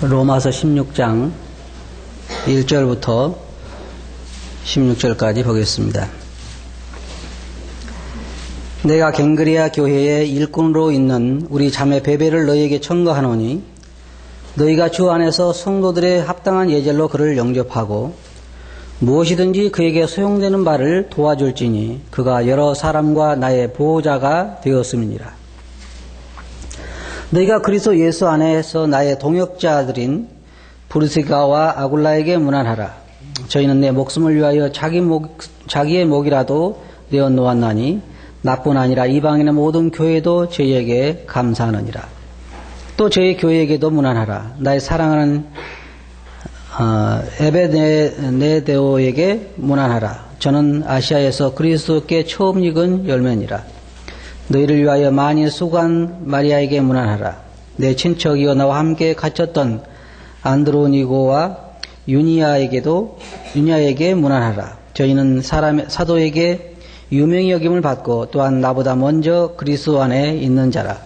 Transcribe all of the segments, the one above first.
로마서 16장 1절부터 16절까지 보겠습니다. 내가 갱그레아 교회의 일꾼으로 있는 우리 자매 베베를 너희에게 청구하노니 너희가 주 안에서 성도들의 합당한 예절로 그를 영접하고 무엇이든지 그에게 소용되는 바를 도와줄지니 그가 여러 사람과 나의 보호자가 되었음이니라. 너희가 그리스도 예수 안에서 나의 동역자들인 브리스가와 아굴라에게 문안하라. 저희는 내 목숨을 위하여 자기의 목이라도 내어 놓았나니 나뿐 아니라 이방인의 모든 교회도 저희에게 감사하느니라. 또 저희 교회에게도 문안하라. 나의 사랑하는 에베네데오에게 문안하라. 저는 아시아에서 그리스도께 처음 익은 열매니라. 너희를 위하여 많이 수고한 마리아에게 문안하라. 내 친척이여 나와 함께 갇혔던 안드로니고와 유니아에게 문안하라. 저희는 사도에게 유명히 여김을 받고 또한 나보다 먼저 그리스도 안에 있는 자라.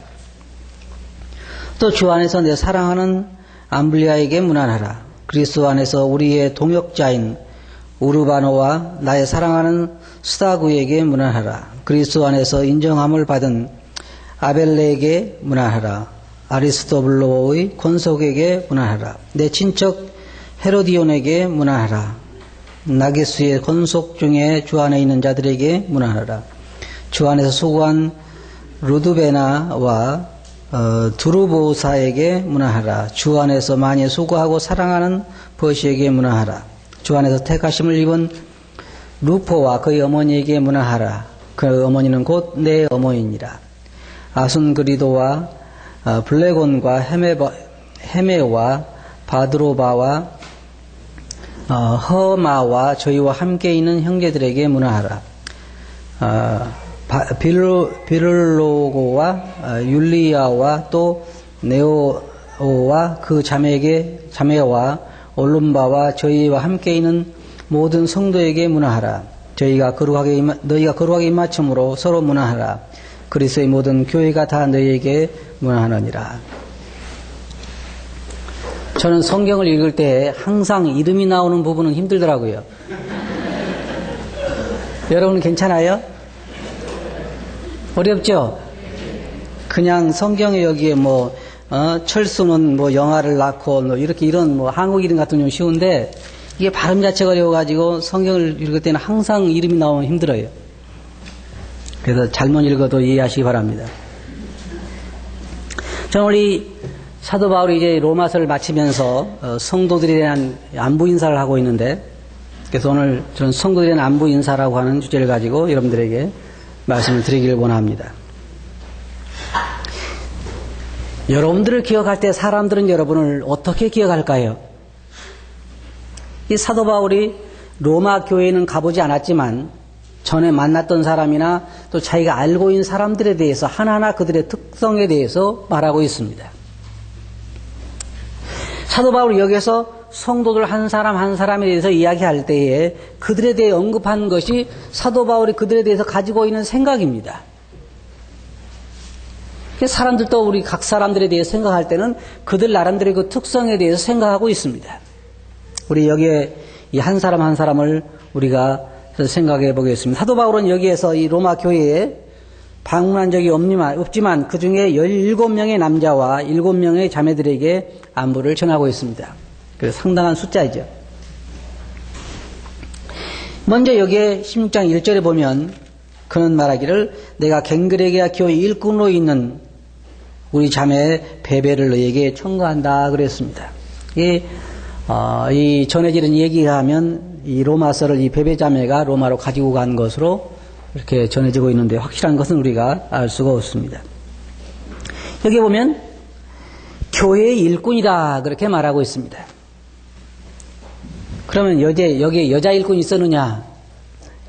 또 주 안에서 내 사랑하는 암블리아에게 문안하라. 그리스도 안에서 우리의 동역자인 우르바노와 나의 사랑하는 스타구에게 문안하라. 그리스도 안에서 인정함을 받은 아벨레에게 문안하라. 아리스토블로의 권속에게 문안하라. 내 친척 헤로디온에게 문안하라. 나게수의 권속 중에 주 안에 있는 자들에게 문안하라. 주 안에서 수고한 루드베나와 두루보사에게 문안하라. 주 안에서 많이 수고하고 사랑하는 버시에게 문안하라. 주 안에서 택하심을 입은 루포와 그의 어머니에게 문안하라. 그 어머니는 곧 내 어머니니라. 아순그리도와 블레곤과 헤메와 바드로바와 허마와 저희와 함께 있는 형제들에게 문안하라. 비를로고와 율리아와 또 네오와 그 자매와 올lum바와 저희와 함께 있는 모든 성도에게 문안하라. 너희가 거룩하게 입맞춤으로 서로 문안하라. 그리스도의 모든 교회가 다 너희에게 문안하느니라. 저는 성경을 읽을 때 항상 이름이 나오는 부분은 힘들더라고요. 여러분 괜찮아요? 어렵죠? 그냥 성경에 여기에 철수는 영아를 낳고 이렇게 이런 한국 이름 같은 좀 쉬운데 이게 발음 자체가 어려워가지고 성경을 읽을 때는 항상 이름이 나오면 힘들어요. 그래서 잘못 읽어도 이해하시기 바랍니다. 저는 우리 사도 바울이 이제 로마서를 마치면서 성도들에 대한 안부 인사를 하고 있는데, 그래서 오늘 저는 성도들에 대한 안부 인사라고 하는 주제를 가지고 여러분들에게 말씀을 드리기를 원합니다. 여러분들을 기억할 때 사람들은 여러분을 어떻게 기억할까요? 이 사도 바울이 로마 교회에는 가보지 않았지만 전에 만났던 사람이나 또 자기가 알고 있는 사람들에 대해서 하나하나 그들의 특성에 대해서 말하고 있습니다. 사도 바울이 여기서 성도들 한 사람 한 사람에 대해서 이야기할 때에 그들에 대해 언급한 것이 사도 바울이 그들에 대해서 가지고 있는 생각입니다. 사람들도 우리 각 사람들에 대해서 생각할 때는 그들 나름대로의 그 특성에 대해서 생각하고 있습니다. 우리 여기에 이 한 사람 한 사람을 우리가 생각해 보겠습니다. 사도 바울은 여기에서 이 로마 교회에 방문한 적이 없지만 그 중에 17명의 남자와 7명의 자매들에게 안부를 전하고 있습니다. 그래서 상당한 숫자이죠. 먼저 여기에 16장 1절에 보면 그는 말하기를 내가 갱그레아 교회 일꾼으로 있는 우리 자매 베베를 너에게 청구한다 그랬습니다. 이 전해지는 얘기가 하면 이 로마서를 이 베베 자매가 로마로 가지고 간 것으로 이렇게 전해지고 있는데 확실한 것은 우리가 알 수가 없습니다. 여기 보면 교회의 일꾼이다 그렇게 말하고 있습니다. 그러면 여기에 여자 일꾼이 있었느냐?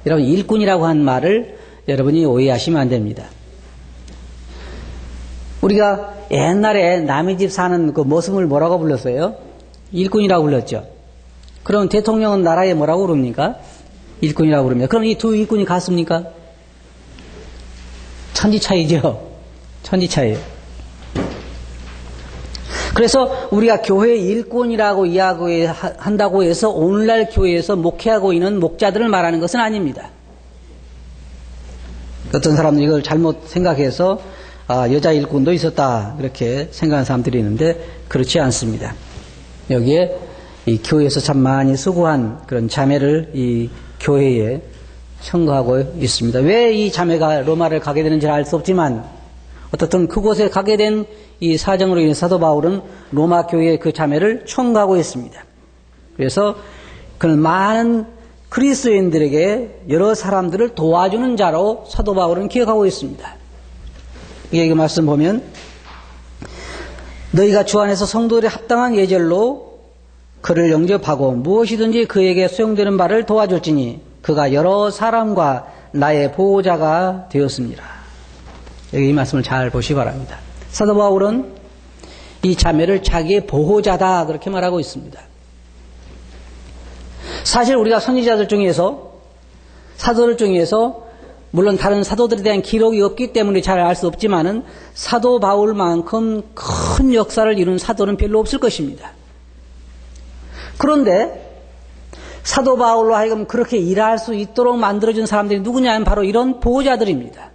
여러분 일꾼이라고 한 말을 여러분이 오해하시면 안 됩니다. 우리가 옛날에 남의 집 사는 그 모습을 뭐라고 불렀어요? 일꾼이라고 불렀죠. 그럼 대통령은 나라에 뭐라고 부릅니까? 일꾼이라고 부릅니다. 그럼 이 두 일꾼이 같습니까? 천지 차이죠. 천지 차이예요. 그래서 우리가 교회 일꾼이라고 이야기한다고 해서 오늘날 교회에서 목회하고 있는 목자들을 말하는 것은 아닙니다. 어떤 사람들이 이걸 잘못 생각해서 여자 일꾼도 있었다 이렇게 생각하는 사람들이 있는데 그렇지 않습니다. 여기에 이 교회에서 참 많이 수고한 그런 자매를 이 교회에 청구하고 있습니다. 왜 이 자매가 로마를 가게 되는지 알 수 없지만 어떻든 그곳에 가게 된 이 사정으로 인해 사도 바울은 로마 교회의 그 자매를 청구하고 있습니다. 그래서 그는 많은 그리스도인들에게 여러 사람들을 도와주는 자로 사도 바울은 기억하고 있습니다. 이 말씀 보면 너희가 주 안에서 성도들이 합당한 예절로 그를 영접하고 무엇이든지 그에게 소용되는 바를 도와줄지니 그가 여러 사람과 나의 보호자가 되었습니다. 여기 이 말씀을 잘 보시기 바랍니다. 사도 바울은 이 자매를 자기의 보호자다 그렇게 말하고 있습니다. 사실 우리가 선지자들 중에서 사도들 중에서 물론 다른 사도들에 대한 기록이 없기 때문에 잘 알 수 없지만은 사도 바울만큼 큰 역사를 이룬 사도는 별로 없을 것입니다. 그런데 사도 바울로 하여금 그렇게 일할 수 있도록 만들어준 사람들이 누구냐면 바로 이런 보호자들입니다.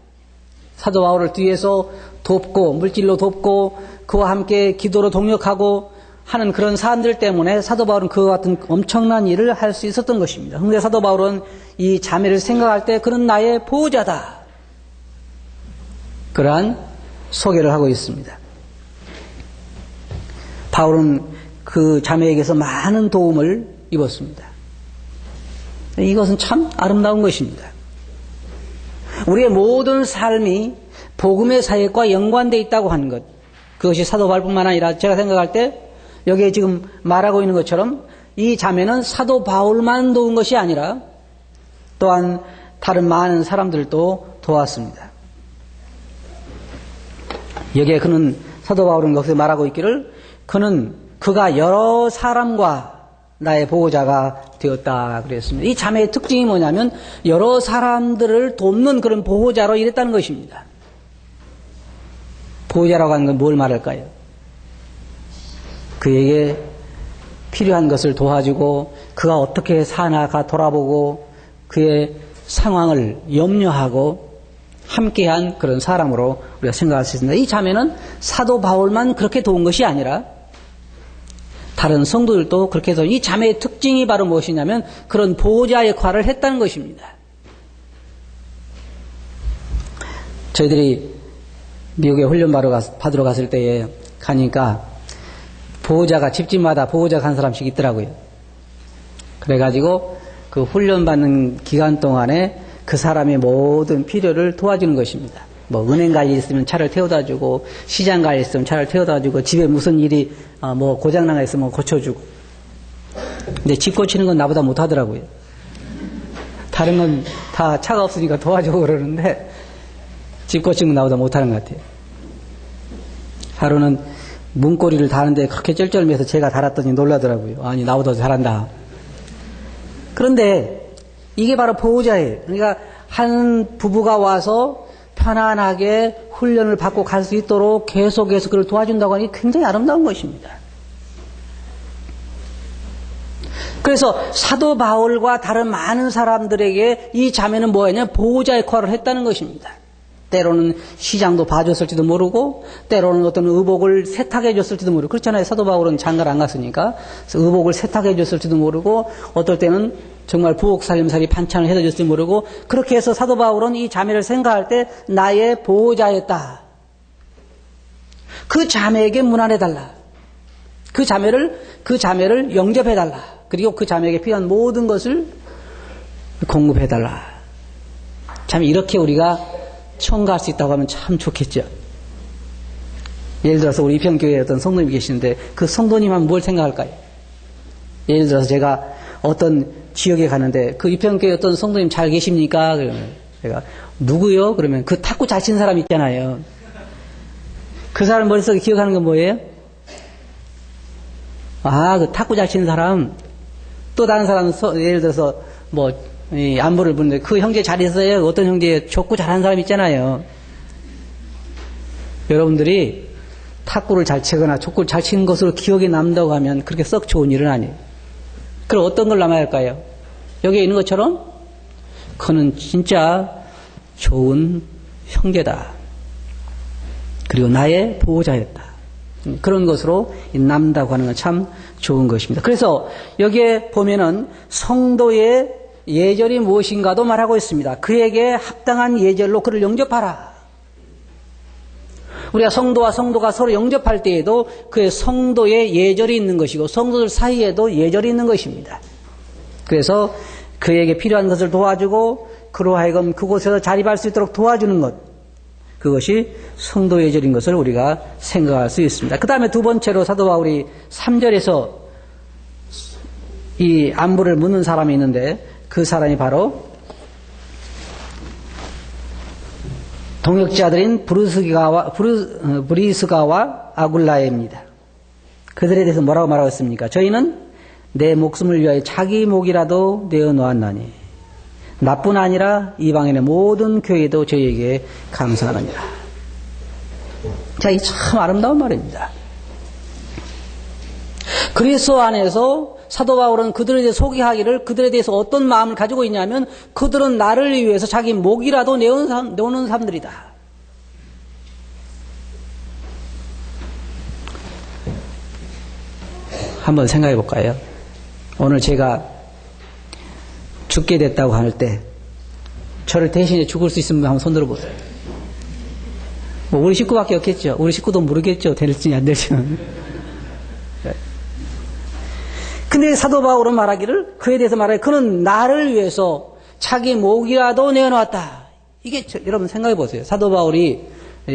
사도 바울을 뒤에서 돕고 물질로 돕고 그와 함께 기도로 동력하고 하는 그런 사람들 때문에 사도 바울은 그와 같은 엄청난 일을 할 수 있었던 것입니다. 그런데 사도 바울은 이 자매를 생각할 때 그는 나의 보호자다. 그러한 소개를 하고 있습니다. 바울은 그 자매에게서 많은 도움을 입었습니다. 이것은 참 아름다운 것입니다. 우리의 모든 삶이 복음의 사역과 연관되어 있다고 하는 것. 그것이 사도 바울뿐만 아니라 제가 생각할 때 여기에 지금 말하고 있는 것처럼 이 자매는 사도 바울만 도운 것이 아니라 또한 다른 많은 사람들도 도왔습니다. 여기에 그는 사도 바울은 거기서 말하고 있기를 그가 여러 사람과 나의 보호자가 되었다 그랬습니다. 이 자매의 특징이 뭐냐면 여러 사람들을 돕는 그런 보호자로 일했다는 것입니다. 보호자라고 하는 건 뭘 말할까요? 그에게 필요한 것을 도와주고 그가 어떻게 사나가 돌아보고 그의 상황을 염려하고 함께한 그런 사람으로 우리가 생각할 수 있습니다. 이 자매는 사도 바울만 그렇게 도운 것이 아니라 다른 성도들도 그렇게 해서 이 자매의 특징이 바로 무엇이냐면 그런 보호자 역할을 했다는 것입니다. 저희들이 미국에 훈련 받으러 갔을 때에 가니까 보호자가 집집마다 보호자가 한 사람씩 있더라고요. 그래가지고 그 훈련 받는 기간 동안에 그 사람의 모든 필요를 도와주는 것입니다. 뭐 은행 갈 일 있으면 차를 태워다 주고 시장 갈 일 있으면 차를 태워다 주고 집에 무슨 일이 뭐 고장나가 있으면 고쳐주고. 근데 집 고치는 건 나보다 못하더라고요. 다른 건 다 차가 없으니까 도와주고 그러는데 집 고치는 건 나보다 못하는 것 같아요. 하루는 문고리를 다는데 그렇게 쩔쩔매서 제가 달았더니 놀라더라고요. 아니 나보다 잘한다. 그런데 이게 바로 보호자예요. 그러니까 한 부부가 와서 편안하게 훈련을 받고 갈 수 있도록 계속해서 그를 도와준다고 하니 굉장히 아름다운 것입니다. 그래서 사도 바울과 다른 많은 사람들에게 이 자매는 뭐였냐? 보호자 역할을 했다는 것입니다. 때로는 시장도 봐줬을지도 모르고 때로는 어떤 의복을 세탁해 줬을지도 모르고 그렇잖아요. 사도 바울은 장가를 안 갔으니까 의복을 세탁해 줬을지도 모르고 어떨 때는 정말 부엌 살림살이 반찬을 해다 줬을지도 모르고 그렇게 해서 사도 바울은 이 자매를 생각할 때 나의 보호자였다. 그 자매에게 문안해달라. 그 자매를 영접해달라. 그리고 그 자매에게 필요한 모든 것을 공급해달라. 참 이렇게 우리가 청구할 수 있다고 하면 참 좋겠죠. 예를 들어서 우리 이평교회에 어떤 성도님이 계시는데 그 성도님 하면 뭘 생각할까요? 예를 들어서 제가 어떤 지역에 가는데 그 이평교회 어떤 성도님 잘 계십니까? 그러면 제가 누구요? 그러면 그 탁구 잘 치는 사람 있잖아요. 그 사람 머릿속에 기억하는 건 뭐예요? 그 탁구 잘 치는 사람. 또 다른 사람은 예를 들어서 뭐 안부를 묻는데 그 형제 잘 있어요? 어떤 형제 족구 잘하는 사람 있잖아요. 여러분들이 탁구를 잘 치거나 족구를 잘 치는 것으로 기억에 남는다고 하면 그렇게 썩 좋은 일은 아니에요. 그럼 어떤 걸 남아야 할까요? 여기에 있는 것처럼 그는 진짜 좋은 형제다. 그리고 나의 보호자였다. 그런 것으로 남는다고 하는 건 참 좋은 것입니다. 그래서 여기에 보면은 성도의 예절이 무엇인가도 말하고 있습니다. 그에게 합당한 예절로 그를 영접하라. 우리가 성도와 성도가 서로 영접할 때에도 그의 성도의 예절이 있는 것이고 성도들 사이에도 예절이 있는 것입니다. 그래서 그에게 필요한 것을 도와주고 그로 하여금 그곳에서 자립할 수 있도록 도와주는 것, 그것이 성도 예절인 것을 우리가 생각할 수 있습니다. 그 다음에 두 번째로 사도 바울이 3절에서 이 안부를 묻는 사람이 있는데 그 사람이 바로 동역자들인 브리스가와 아굴라입니다. 그들에 대해서 뭐라고 말하고 있습니까? 저희는 내 목숨을 위하여 자기 목이라도 내어놓았나니 나뿐 아니라 이방인의 모든 교회도 저희에게 감사하느니라. 자, 이 참 아름다운 말입니다. 그리스도 안에서 사도 바울은 그들에 대해 소개하기를 그들에 대해서 어떤 마음을 가지고 있냐면 그들은 나를 위해서 자기 목이라도 내오는 사람들이다. 한번 생각해 볼까요? 오늘 제가 죽게 됐다고 할 때 저를 대신해 죽을 수 있으면 한번 손들어 보세요. 뭐 우리 식구밖에 없겠죠. 우리 식구도 모르겠죠. 될지 안 될지는. 근데 사도 바울은 말하기를 그에 대해서 말하기를 그는 나를 위해서 자기 목이라도 내어놓았다. 이게 여러분 생각해 보세요. 사도 바울이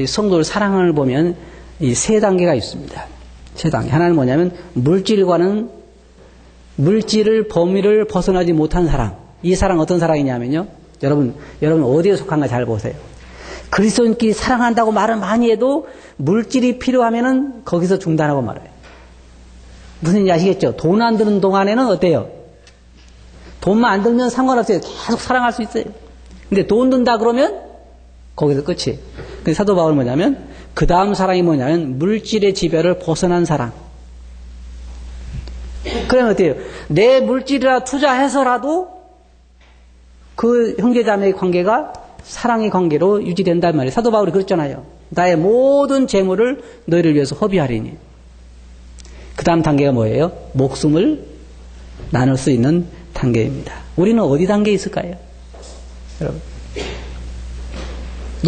성도를 사랑을 보면 이 세 단계가 있습니다. 세 단계. 하나는 뭐냐면 물질을 범위를 벗어나지 못한 사랑. 이 사랑 어떤 사랑이냐면요. 여러분 어디에 속한가 잘 보세요. 그리스도인끼리 사랑한다고 말을 많이 해도 물질이 필요하면은 거기서 중단하고 말아요. 무슨 얘기 아시겠죠? 돈 안 드는 동안에는 어때요? 돈만 안 들면 상관없어요. 계속 사랑할 수 있어요. 근데 돈 든다 그러면 거기서 끝이에요. 근데 사도 바울은 뭐냐면 그 다음 사랑이 뭐냐면 물질의 지배를 벗어난 사랑. 그러면 어때요? 내 물질이라 투자해서라도 그 형제자매의 관계가 사랑의 관계로 유지된단 말이에요. 사도 바울이 그랬잖아요. 나의 모든 재물을 너희를 위해서 허비하리니. 그 다음 단계가 뭐예요? 목숨을 나눌 수 있는 단계입니다. 우리는 어디 단계에 있을까요?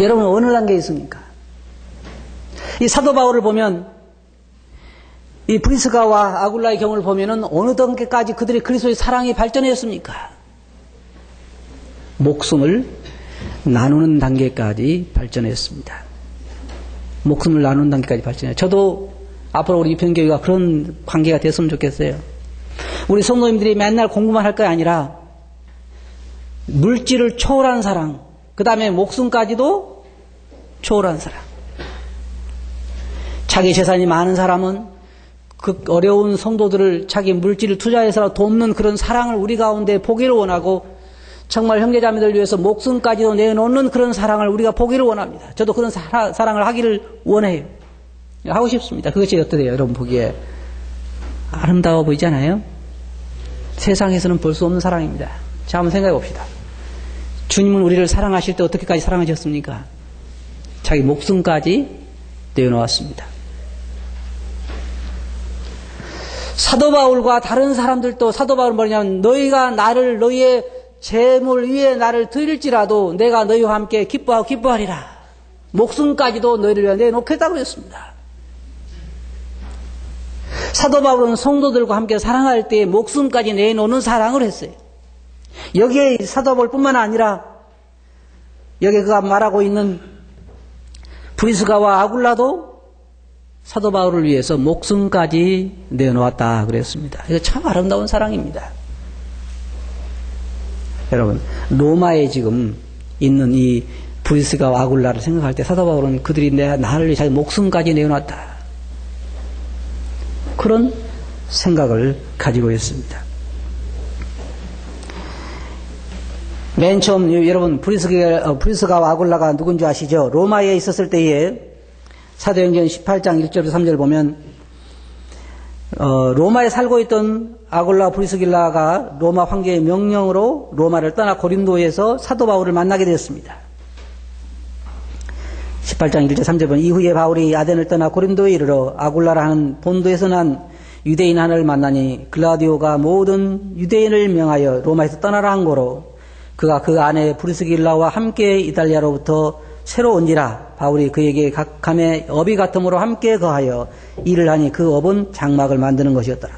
여러분 어느 단계에 있습니까? 이 사도 바울을 보면 이 브리스가와 아굴라의 경우를 보면은 어느 단계까지 그들의 그리스도의 사랑이 발전했습니까? 목숨을 나누는 단계까지 발전했습니다. 목숨을 나누는 단계까지 발전해요. 저도 앞으로 우리 유평교회가 그런 관계가 됐으면 좋겠어요. 우리 성도님들이 맨날 공부만 할 게 아니라 물질을 초월한 사랑, 그 다음에 목숨까지도 초월한 사랑. 자기 재산이 많은 사람은 그 어려운 성도들을 자기 물질을 투자해서 돕는 그런 사랑을 우리 가운데 보기를 원하고 정말 형제자매들 위해서 목숨까지도 내놓는 그런 사랑을 우리가 보기를 원합니다. 저도 그런 사랑을 하기를 원해요. 하고 싶습니다. 그것이 어떠세요? 여러분 보기에 아름다워 보이잖아요? 세상에서는 볼 수 없는 사랑입니다. 자, 한번 생각해 봅시다. 주님은 우리를 사랑하실 때 어떻게까지 사랑하셨습니까? 자기 목숨까지 내어놓았습니다. 사도 바울과 다른 사람들도 사도 바울은 뭐냐면 너희가 나를 너희의 재물 위에 나를 드릴지라도 내가 너희와 함께 기뻐하고 기뻐하리라. 목숨까지도 너희를 위해 내놓겠다고 했습니다. 사도 바울은 성도들과 함께 사랑할 때 목숨까지 내놓는 사랑을 했어요. 여기에 사도 바울뿐만 아니라 여기에 그가 말하고 있는 브리스가와 아굴라도 사도 바울을 위해서 목숨까지 내놓았다 그랬습니다. 이거 참 아름다운 사랑입니다. 여러분 로마에 지금 있는 이 브리스가와 아굴라를 생각할 때 사도 바울은 그들이 나를 위해 자기 목숨까지 내어놨다. 그런 생각을 가지고 있습니다. 맨 처음 여러분 브리스가와 아굴라가 누군지 아시죠? 로마에 있었을 때에 사도행전 18장 1절부터 3절 보면 로마에 살고 있던 아굴라 브리스길라가 로마 황제의 명령으로 로마를 떠나 고린도에서 사도 바울을 만나게 되었습니다. 18장 1절 3절 보면 이후에 바울이 아덴을 떠나 고린도에 이르러 아굴라라 하는 본도에서 난 유대인 하나를 만나니 글라디오가 모든 유대인을 명하여 로마에서 떠나라 한 거로 그가 그 아내 브리스길라와 함께 이탈리아로부터 새로 온지라 바울이 그에게 각함의 업이 같음으로 함께 거하여 일을 하니 그 업은 장막을 만드는 것이었더라.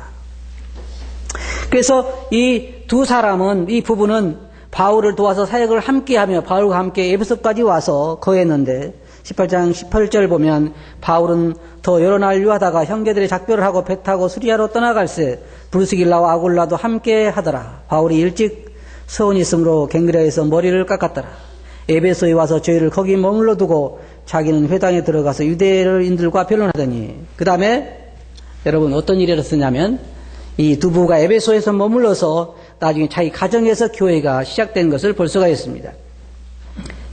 그래서 이 두 사람은, 이 부부는 바울을 도와서 사역을 함께하며 바울과 함께 에베소까지 와서 거했는데 18장 18절 보면 바울은 더 여러 날 유하다가 형제들의 작별을 하고 배 타고 수리아로 떠나갈새 브루스길라와 아굴라도 함께 하더라. 바울이 일찍 서원이 있으므로 갱그레에서 머리를 깎았더라. 에베소에 와서 저희를 거기 머물러 두고 자기는 회당에 들어가서 유대인들과 변론하더니 그 다음에 여러분 어떤 일이 일어났냐면 이 두 부부가 에베소에서 머물러서 나중에 자기 가정에서 교회가 시작된 것을 볼 수가 있습니다.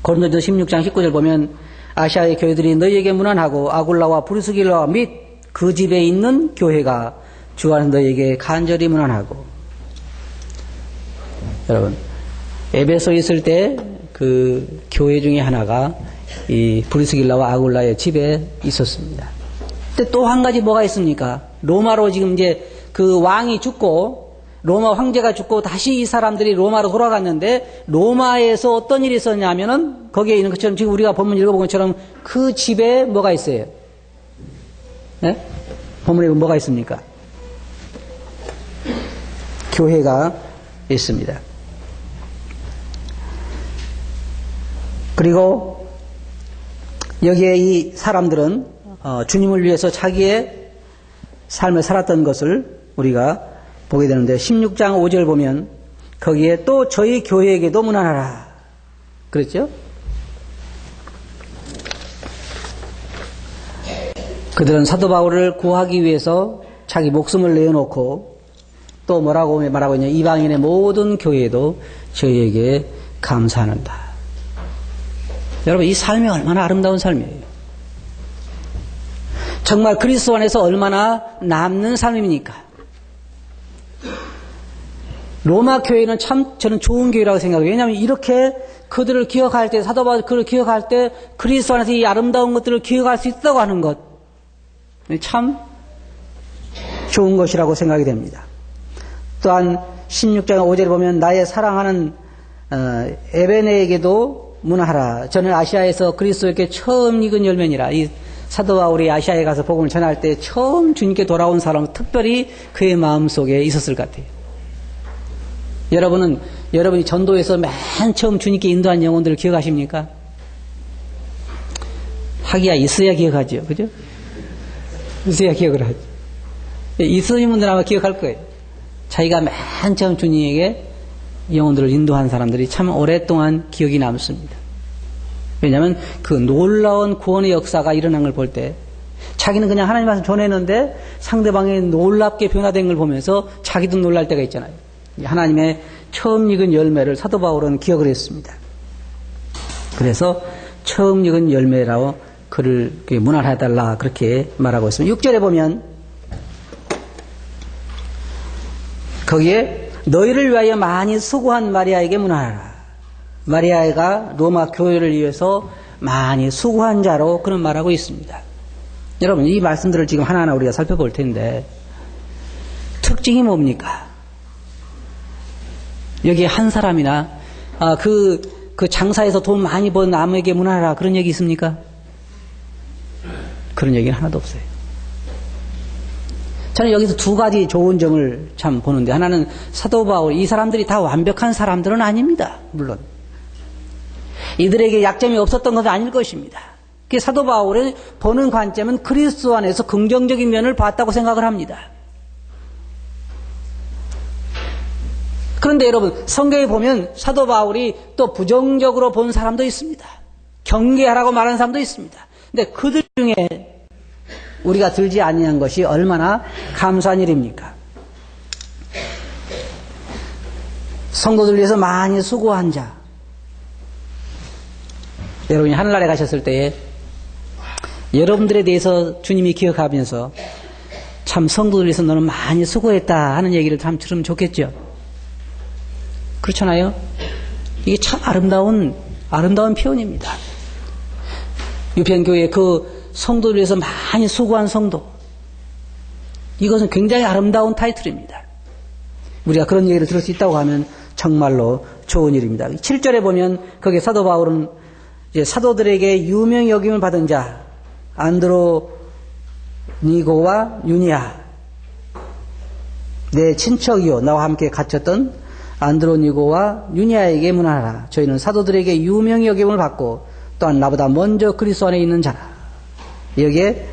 고린도서 16장 19절 보면 아시아의 교회들이 너희에게 문안하고 아굴라와 브리스길라 및 그 집에 있는 교회가 주 안에서 너희에게 간절히 문안하고. 여러분 에베소에 있을 때 그 교회 중에 하나가 이 브리스길라와 아굴라의 집에 있었습니다. 근데 또 한 가지 뭐가 있습니까? 로마로 지금 이제 그 왕이 죽고 로마 황제가 죽고 다시 이 사람들이 로마로 돌아갔는데 로마에서 어떤 일이 있었냐면은 거기에 있는 것처럼 지금 우리가 본문 읽어본 것처럼 그 집에 뭐가 있어요? 네? 본문에 뭐가 있습니까? 교회가 있습니다. 그리고 여기에 이 사람들은 주님을 위해서 자기의 삶을 살았던 것을 우리가 보게 되는데 16장 5절 보면 거기에 또 저희 교회에게도 문안하라 그랬죠? 그들은 사도 바울을 구하기 위해서 자기 목숨을 내어놓고 또 뭐라고 말하고 있냐, 이방인의 모든 교회도 저희에게 감사하는다. 여러분 이 삶이 얼마나 아름다운 삶이에요. 정말 그리스도 안에서 얼마나 남는 삶입니까? 로마 교회는 참 저는 좋은 교회라고 생각해요. 왜냐하면 이렇게 그들을 기억할 때, 사도 바울 그를 기억할 때 그리스도 안에서 이 아름다운 것들을 기억할 수 있다고 하는 것, 참 좋은 것이라고 생각이 됩니다. 또한 16장 5절에 보면 나의 사랑하는 에베네에게도 문하라. 저는 아시아에서 그리스도에게 처음 익은 열매니라. 이 사도 바울이 아시아에 가서 복음을 전할 때 처음 주님께 돌아온 사람은 특별히 그의 마음속에 있었을 것 같아요. 여러분이 전도에서 맨 처음 주님께 인도한 영혼들을 기억하십니까? 하기야 있어야 기억하죠. 그죠? 있어야 기억을 하죠. 있으신 분들은 아마 기억할 거예요. 자기가 맨 처음 주님에게 영혼들을 인도한 사람들이 참 오랫동안 기억이 남습니다. 왜냐하면 그 놀라운 구원의 역사가 일어난 걸 볼 때 자기는 그냥 하나님 말씀 전했는데 상대방이 놀랍게 변화된 걸 보면서 자기도 놀랄 때가 있잖아요. 하나님의 처음 익은 열매를 사도 바울은 기억을 했습니다. 그래서 처음 익은 열매라고 그를 문안해달라 그렇게 말하고 있습니다. 6절에 보면 거기에 너희를 위하여 많이 수고한 마리아에게 문안하라. 마리아가 로마 교회를 위해서 많이 수고한 자로 그런 말하고 있습니다. 여러분 이 말씀들을 지금 하나하나 우리가 살펴볼 텐데 특징이 뭡니까? 여기 한 사람이나 그 장사에서 돈 많이 번 남에게 문안하라 그런 얘기 있습니까? 그런 얘기는 하나도 없어요. 저는 여기서 두 가지 좋은 점을 참 보는데, 하나는 사도 바울, 이 사람들이 다 완벽한 사람들은 아닙니다. 물론 이들에게 약점이 없었던 것은 아닐 것입니다. 그 사도 바울의 보는 관점은 그리스도 안에서 긍정적인 면을 봤다고 생각을 합니다. 그런데 여러분 성경에 보면 사도 바울이 또 부정적으로 본 사람도 있습니다. 경계하라고 말하는 사람도 있습니다. 근데 그들 중에 우리가 들지 아니한 것이 얼마나 감사한 일입니까? 성도들 위해서 많이 수고한 자. 여러분이 하늘나라에 가셨을 때에 여러분들에 대해서 주님이 기억하면서 참 성도들 위해서 너는 많이 수고했다 하는 얘기를 참 들으면 좋겠죠. 그렇잖아요. 이게 참 아름다운 표현입니다. 유편교회 그 성도를 위해서 많이 수고한 성도, 이것은 굉장히 아름다운 타이틀입니다. 우리가 그런 얘기를 들을 수 있다고 하면 정말로 좋은 일입니다. 7절에 보면 거기에 사도 바울은 이제 사도들에게 유명 여김을 받은 자 안드로니고와 유니아, 내 친척이요 나와 함께 갇혔던 안드로니고와 유니아에게 문안하라. 저희는 사도들에게 유명 여김을 받고 또한 나보다 먼저 그리스도 안에 있는 자라. 여기에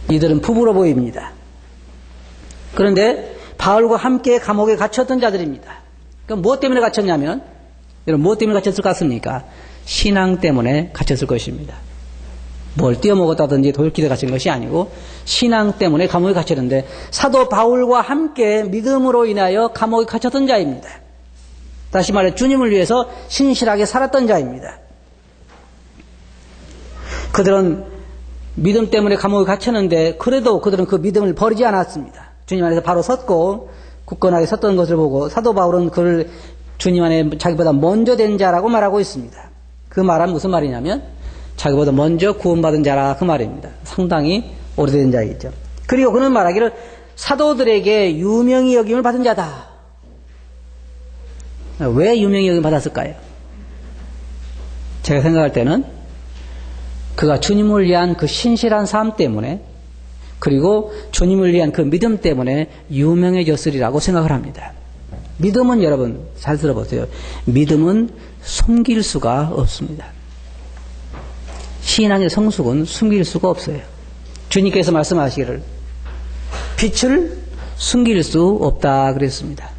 이들은 부부로 보입니다. 그런데 바울과 함께 감옥에 갇혔던 자들입니다. 그럼 무엇 때문에 갇혔냐면, 여러분 무엇 때문에 갇혔을 것 같습니까? 신앙 때문에 갇혔을 것입니다. 뭘 띄어먹었다든지 도둑질에 갇힌 것이 아니고 신앙 때문에 감옥에 갇혔는데, 사도 바울과 함께 믿음으로 인하여 감옥에 갇혔던 자입니다. 다시 말해 주님을 위해서 신실하게 살았던 자입니다. 그들은 믿음 때문에 감옥에 갇혔는데 그래도 그들은 그 믿음을 버리지 않았습니다. 주님 안에서 바로 섰고 굳건하게 섰던 것을 보고 사도 바울은 그를 주님 안에 자기보다 먼저 된 자라고 말하고 있습니다. 그 말은 무슨 말이냐면 자기보다 먼저 구원받은 자라 그 말입니다. 상당히 오래된 자이죠. 그리고 그는 말하기를 사도들에게 유명히 여김을 받은 자다. 왜 유명히 여김을 받았을까요? 제가 생각할 때는 그가 주님을 위한 그 신실한 삶 때문에, 그리고 주님을 위한 그 믿음 때문에 유명해졌으리라고 생각을 합니다. 믿음은, 여러분 잘 들어보세요. 믿음은 숨길 수가 없습니다. 신앙의 성숙은 숨길 수가 없어요. 주님께서 말씀하시기를 빛을 숨길 수 없다 그랬습니다.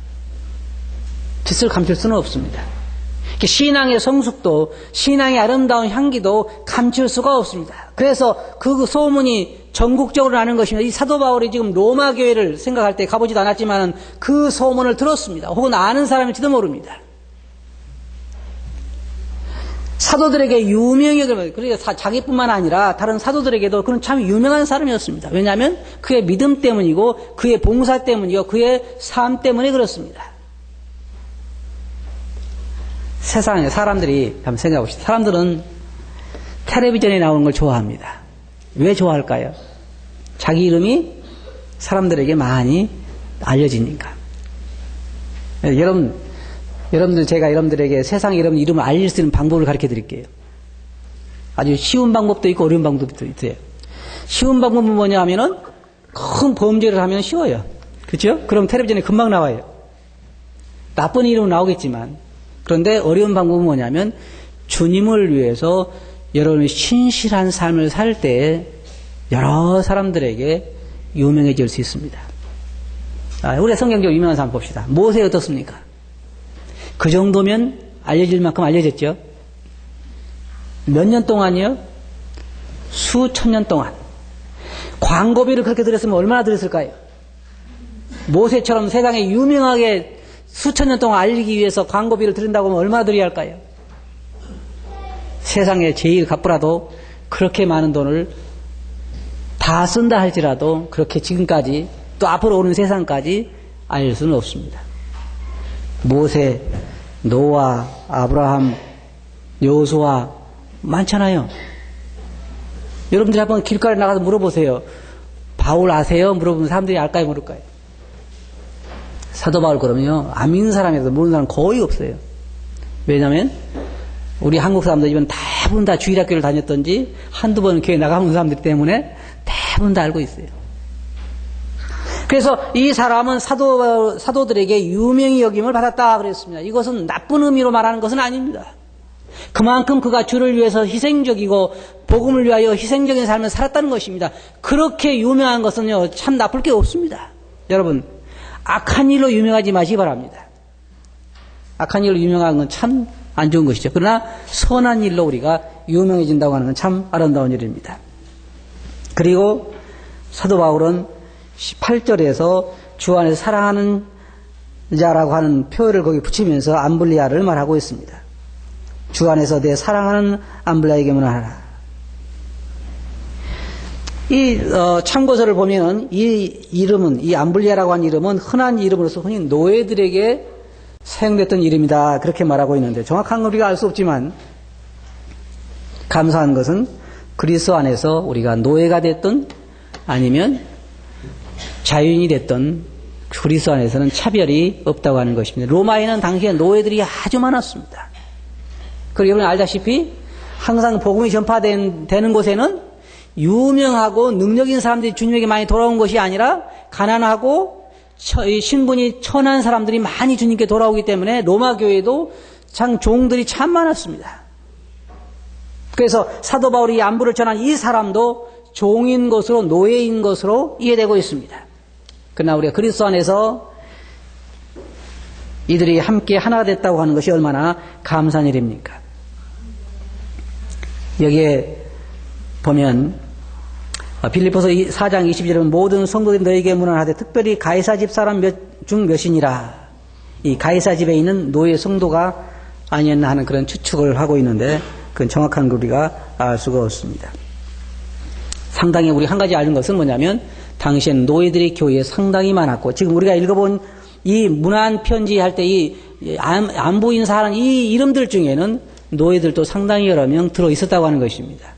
빛을 감출 수는 없습니다. 신앙의 성숙도, 신앙의 아름다운 향기도 감출 수가 없습니다. 그래서 그 소문이 전국적으로 나는 것입니다. 이 사도 바울이 지금 로마 교회를 생각할 때 가보지도 않았지만 그 소문을 들었습니다. 혹은 아는 사람일지도 모릅니다. 사도들에게 유명히 여김을, 그러니까 자기뿐만 아니라 다른 사도들에게도 그는 참 유명한 사람이었습니다. 왜냐하면 그의 믿음 때문이고 그의 봉사 때문이고 그의 삶 때문에 그렇습니다. 세상에 사람들이 한번 생각해 봅시다. 사람들은 텔레비전에 나오는 걸 좋아합니다. 왜 좋아할까요? 자기 이름이 사람들에게 많이 알려지니까. 여러분들 제가 여러분들에게 세상 이름을 알릴 수 있는 방법을 가르쳐 드릴게요. 아주 쉬운 방법도 있고 어려운 방법도 있어요. 쉬운 방법은 뭐냐 하면은 큰 범죄를 하면 쉬워요. 그렇죠? 그럼 텔레비전에 금방 나와요. 나쁜 이름은 나오겠지만. 그런데 어려운 방법은 뭐냐면 주님을 위해서 여러분이 신실한 삶을 살 때 여러 사람들에게 유명해질 수 있습니다. 우리가 성경적으로 유명한 사람 봅시다. 모세 어떻습니까? 그 정도면 알려질 만큼 알려졌죠. 몇 년 동안이요? 수천 년 동안. 광고비를 그렇게 들였으면 얼마나 들였을까요? 모세처럼 세상에 유명하게 수천 년 동안 알리기 위해서 광고비를 들인다고 하면 얼마나 들여야 할까요? 세상에 제일 갑부라도 그렇게 많은 돈을 다 쓴다 할지라도 그렇게 지금까지 또 앞으로 오는 세상까지 알릴 수는 없습니다. 모세, 노아, 아브라함, 여호수아 많잖아요. 여러분들이 한번 길가에 나가서 물어보세요. 바울 아세요? 물어보면 사람들이 알까요? 모를까요? 사도 바울 그러면요, 안 믿는 사람에서 모르는 사람 거의 없어요. 왜냐하면 우리 한국 사람들 이번 대부분 다 주일학교를 다녔던지 한두 번은 교회 나가본 사람들 때문에 대부분 다 알고 있어요. 그래서 이 사람은 사도들에게 유명히 여김을 받았다 그랬습니다. 이것은 나쁜 의미로 말하는 것은 아닙니다. 그만큼 그가 주를 위해서 희생적이고 복음을 위하여 희생적인 삶을 살았다는 것입니다. 그렇게 유명한 것은요, 참 나쁠 게 없습니다. 여러분, 악한 일로 유명하지 마시기 바랍니다. 악한 일로 유명한 건 참 안 좋은 것이죠. 그러나 선한 일로 우리가 유명해진다고 하는 건 참 아름다운 일입니다. 그리고 사도 바울은 18절에서 주 안에서 사랑하는 자라고 하는 표현을 거기 붙이면서 암블리아를 말하고 있습니다. 주 안에서 내 사랑하는 암블리아에게 문안하라. 이 참고서를 보면은 이 이름은, 이 암블리아라고 하는 이름은 흔한 이름으로서 흔히 노예들에게 사용됐던 이름이다, 그렇게 말하고 있는데, 정확한 건 우리가 알 수 없지만 감사한 것은 그리스도 안에서 우리가 노예가 됐든 아니면 자유인이 됐든 그리스도 안에서는 차별이 없다고 하는 것입니다. 로마에는 당시에 노예들이 아주 많았습니다. 그리고 여러분 알다시피 항상 복음이 전파되는 곳에는 유명하고 능력 있는 사람들이 주님에게 많이 돌아온 것이 아니라 가난하고 신분이 천한 사람들이 많이 주님께 돌아오기 때문에 로마 교회도 참 종들이 참 많았습니다. 그래서 사도 바울이 안부를 전한 이 사람도 종인 것으로, 노예인 것으로 이해되고 있습니다. 그러나 우리가 그리스도 안에서 이들이 함께 하나가 됐다고 하는 것이 얼마나 감사한 일입니까? 여기에 보면 빌립보서 4장 22절은 모든 성도들이 너에게 문안하되 특별히 가이사 집 사람 중 몇이니라. 이 가이사 집에 있는 노예 성도가 아니었나 하는 그런 추측을 하고 있는데 그건 정확한 걸 우리가 알 수가 없습니다. 상당히 우리 한 가지 아는 것은 뭐냐면 당시엔 노예들이 교회에 상당히 많았고, 지금 우리가 읽어본 이 문안 편지 할 때 이 안부 인사하는 이 이름들 중에는 노예들도 상당히 여러 명 들어 있었다고 하는 것입니다.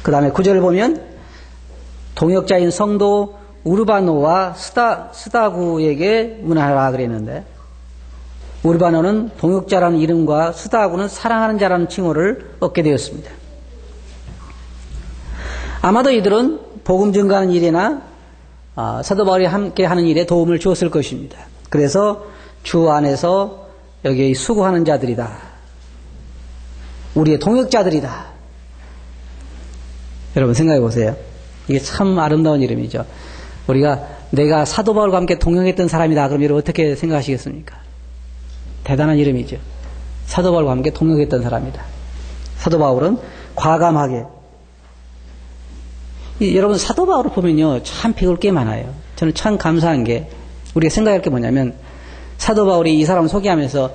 그 다음에 9절을 보면 동역자인 성도 우르바노와 스다구에게 문안하라 그랬는데, 우르바노는 동역자라는 이름과 스다구는 사랑하는 자라는 칭호를 얻게 되었습니다. 아마도 이들은 복음 증거하는 일이나 사도 바울이 함께 하는 일에 도움을 주었을 것입니다. 그래서 주 안에서 여기 수고하는 자들이다, 우리의 동역자들이다. 여러분 생각해 보세요. 이게 참 아름다운 이름이죠. 우리가 내가 사도 바울과 함께 동역했던 사람이다 그럼 여러분 어떻게 생각하시겠습니까? 대단한 이름이죠. 사도 바울과 함께 동역했던 사람이다. 사도 바울은 과감하게, 여러분 사도 바울을 보면요 참 배울 게 많아요. 저는 참 감사한 게, 우리가 생각할 게 뭐냐면 사도 바울이 이 사람을 소개하면서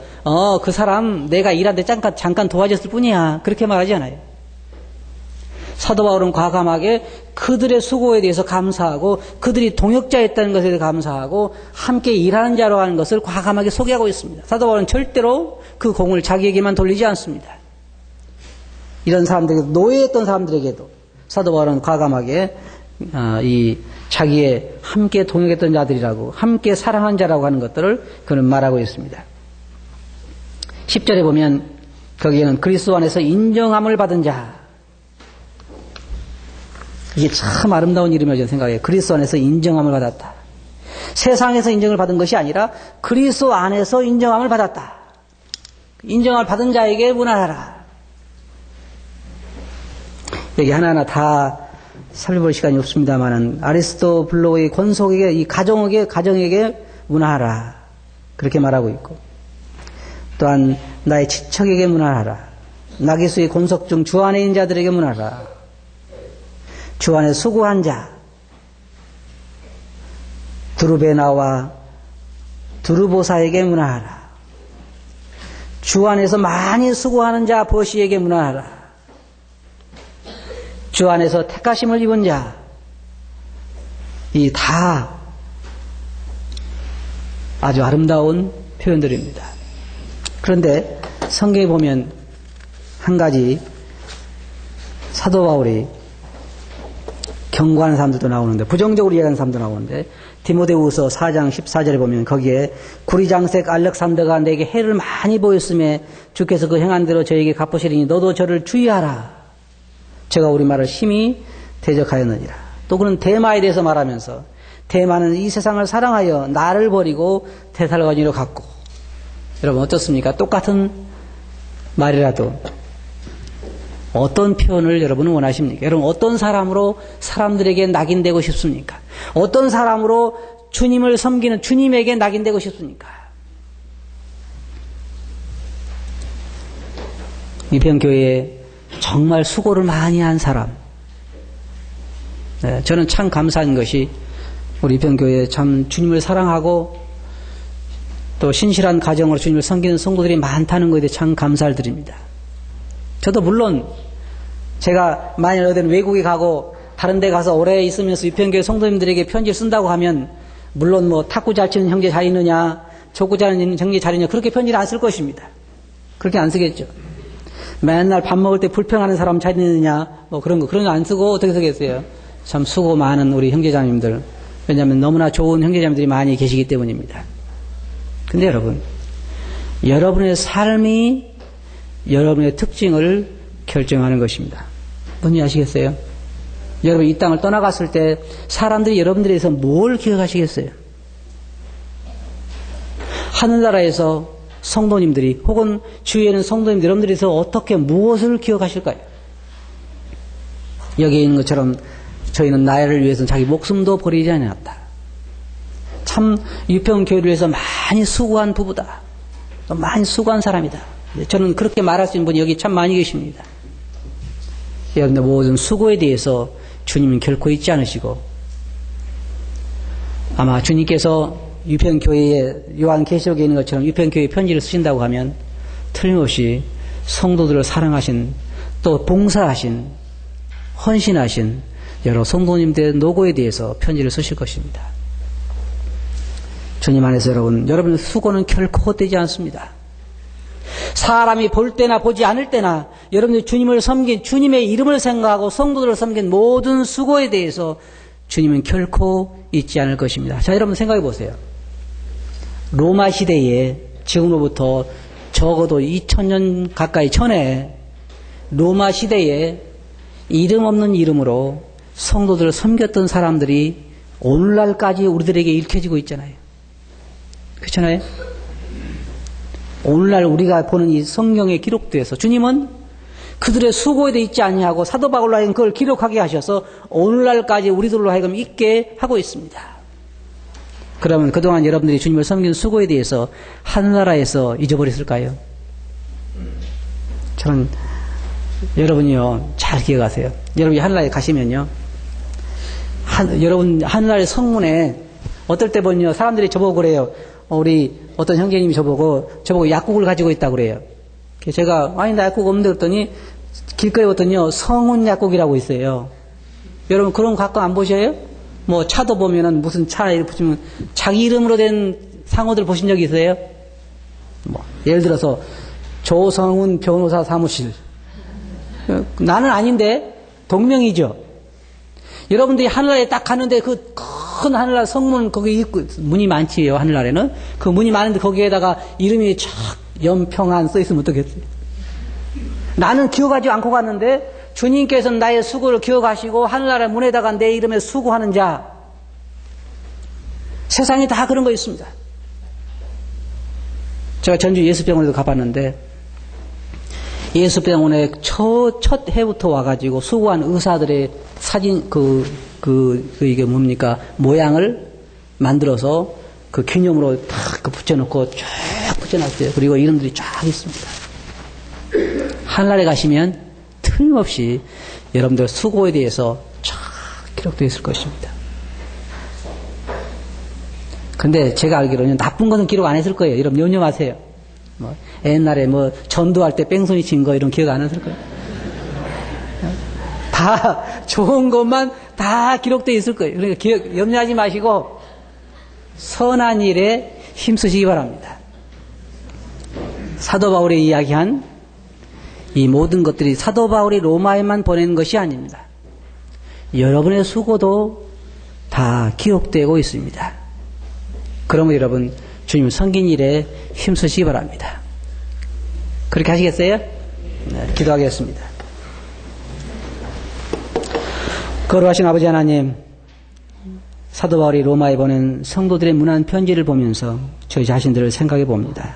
그 사람 내가 일하는데 잠깐 도와줬을 뿐이야 그렇게 말하지 않아요. 사도 바울은 과감하게 그들의 수고에 대해서 감사하고 그들이 동역자였다는 것에 대해서 감사하고 함께 일하는 자로 하는 것을 과감하게 소개하고 있습니다. 사도 바울은 절대로 그 공을 자기에게만 돌리지 않습니다. 이런 사람들에게, 노예했던 사람들에게도 사도 바울은 과감하게 이 자기의 함께 동역했던 자들이라고, 함께 사랑한 자라고 하는 것들을 그는 말하고 있습니다. 10절에 보면 거기에는 그리스도 안에서 인정함을 받은 자, 이게 참 아름다운 이름이라고 저는 생각해요. 그리스도 안에서 인정함을 받았다. 세상에서 인정을 받은 것이 아니라 그리스도 안에서 인정함을 받았다. 인정함을 받은 자에게 문안하라. 여기 하나하나 다 살펴볼 시간이 없습니다만은 아리스토블로의 권속에게, 이 가정에게 문안하라 그렇게 말하고 있고, 또한 나의 친척에게 문안하라, 나기수의 권속 중 주 안에 있는 자들에게 문안하라, 주 안에 수고한 자 두르베나와 두르보사에게 문안하라, 주 안에서 많이 수고하는 자 버시에게 문안하라, 주 안에서 택하심을 입은 자, 이 다 아주 아름다운 표현들입니다. 그런데 성경에 보면 한 가지 사도 바울이 경고하는 사람들도 나오는데, 부정적으로 이야기하는 사람도 나오는데, 디모데후서 4장 14절에 보면 거기에 구리장색 알렉산더가 내게 해를 많이 보였음에 주께서 그 행한 대로 저에게 갚으시리니 너도 저를 주의하라. 제가 우리말을 심히 대적하였느니라. 또 그는 데마에 대해서 말하면서 데마는 이 세상을 사랑하여 나를 버리고 데살로니가로 갔고, 여러분 어떻습니까? 똑같은 말이라도 어떤 표현을 여러분은 원하십니까? 여러분 어떤 사람으로 사람들에게 낙인되고 싶습니까? 어떤 사람으로 주님을 섬기는 주님에게 낙인되고 싶습니까? 이평교회에 정말 수고를 많이 한 사람, 네, 저는 참 감사한 것이 우리 이평교회에 참 주님을 사랑하고 또 신실한 가정으로 주님을 섬기는 성도들이 많다는 것에 대해 참 감사를 드립니다. 저도 물론 제가 만일 어디 외국에 가고 다른 데 가서 오래 있으면서 유평교회 성도님들에게 편지를 쓴다고 하면 물론 뭐 탁구 잘 치는 형제 잘 있느냐, 족구 잘 있는 형제 잘 있느냐 그렇게 편지를 안 쓸 것입니다. 그렇게 안 쓰겠죠. 맨날 밥 먹을 때 불평하는 사람 잘 있느냐 뭐 그런 거 안 쓰고 어떻게 쓰겠어요. 참 수고 많은 우리 형제자매님들. 왜냐하면 너무나 좋은 형제자매들이 많이 계시기 때문입니다. 근데 여러분, 여러분의 삶이 여러분의 특징을 결정하는 것입니다. 뭔지 아시겠어요? 여러분 이 땅을 떠나갔을 때 사람들이 여러분들에 대해서 뭘 기억하시겠어요? 하늘나라에서 성도님들이 혹은 주위에 있는 성도님들 여러분들에 대해서 어떻게 무엇을 기억하실까요? 여기에 있는 것처럼 저희는 나를 위해서 자기 목숨도 버리지 않았다. 참 유평교회를 위해서 많이 수고한 부부다. 많이 수고한 사람이다. 저는 그렇게 말할 수 있는 분이 여기 참 많이 계십니다. 여러분들 모든 수고에 대해서 주님은 결코 잊지 않으시고 아마 주님께서 유평교회에 요한계시록에 있는 것처럼 유평교회에 편지를 쓰신다고 하면 틀림없이 성도들을 사랑하신 또 봉사하신 헌신하신 여러 성도님들의 노고에 대해서 편지를 쓰실 것입니다. 주님 안에서 여러분의 수고는 결코 헛되지 않습니다. 사람이 볼 때나 보지 않을 때나 여러분들이 주님을 섬긴 주님의 이름을 생각하고 성도들을 섬긴 모든 수고에 대해서 주님은 결코 잊지 않을 것입니다. 자, 여러분 생각해 보세요. 로마 시대에 지금으로부터 적어도 2000년 가까이 전에 로마 시대에 이름 없는 이름으로 성도들을 섬겼던 사람들이 오늘날까지 우리들에게 읽혀지고 있잖아요. 그렇잖아요? 오늘날 우리가 보는 이 성경에 기록돼서 주님은 그들의 수고에 대해 잊지 아니하고 사도 바울로 하여금 그걸 기록하게 하셔서 오늘날까지 우리들로 하여금 잊게 하고 있습니다. 그러면 그동안 여러분들이 주님을 섬긴 수고에 대해서 하늘나라에서 잊어버렸을까요? 저는 여러분이요 잘 기억하세요. 여러분이 하늘나라에 가시면요 여러분 하늘나라의 성문에 어떨 때 보면요 사람들이 저보고 그래요. 우리 어떤 형제님이 저보고 약국을 가지고 있다고 그래요. 제가 아니 나 약국 없는데 그랬더니 길거리에 봤더니요 성운 약국이라고 있어요. 여러분 그런 거 가끔 안 보셔요? 뭐 차도 보면은 무슨 차에 붙이면 자기 이름으로 된 상호들 보신 적 있어요? 뭐 예를 들어서 조성운 변호사 사무실. 나는 아닌데 동명이죠. 여러분들이 하늘나라에 딱 가는데 그 큰 하늘나라 성문 거기 있고 문이 많지요. 하늘나라에는 그 문이 많은데 거기에다가 이름이 쫙 연평안 써 있으면 어떻겠어요? 나는 기억하지 않고 갔는데 주님께서는 나의 수고를 기억하시고 하늘나라 문에다가 내 이름에 수고하는 자. 세상에 다 그런 거 있습니다. 제가 전주 예수병원에도 가봤는데 예수병원에 첫 해부터 와가지고 수고한 의사들의 사진 이게 뭡니까 모양을 만들어서 그 기념으로 딱 붙여놓고 쫙 붙여놨어요. 그리고 이름들이 쫙 있습니다. 하늘나라에 가시면 틀림없이 여러분들 수고에 대해서 쫙 기록되어 있을 것입니다. 근데 제가 알기로는 나쁜 것은 기록 안 했을 거예요. 여러분 염려 마세요. 뭐 옛날에 뭐 전도할 때 뺑소니 친 거 이런 기억 안 했을 거예요. 다 좋은 것만 다 기록되어 있을 거예요. 그러니까 염려하지 마시고 선한 일에 힘쓰시기 바랍니다. 사도 바울이 이야기한 이 모든 것들이 사도 바울이 로마에만 보낸 것이 아닙니다. 여러분의 수고도 다 기록되고 있습니다. 그러면 여러분 주님 섬긴 일에 힘쓰시기 바랍니다. 그렇게 하시겠어요? 네, 기도하겠습니다. 거룩하신 아버지 하나님, 사도 바울이 로마에 보낸 성도들의 문안 편지를 보면서 저희 자신들을 생각해 봅니다.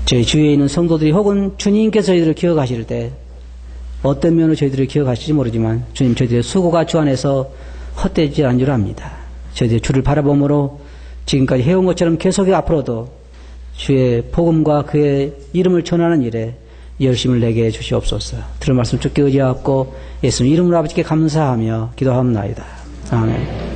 저희 주위에 있는 성도들이 혹은 주님께서 저희들을 기억하실 때 어떤 면으로 저희들을 기억하실지 모르지만 주님 저희들의 수고가 주 안에서 헛되지 않은 줄 압니다. 저희들이 주를 바라봄으로 지금까지 해온 것처럼 계속해 앞으로도 주의 복음과 그의 이름을 전하는 일에 열심을 내게 해 주시옵소서. 들은 말씀 주께 의지하고 예수님 이름으로 아버지께 감사하며 기도하옵나이다. 아멘.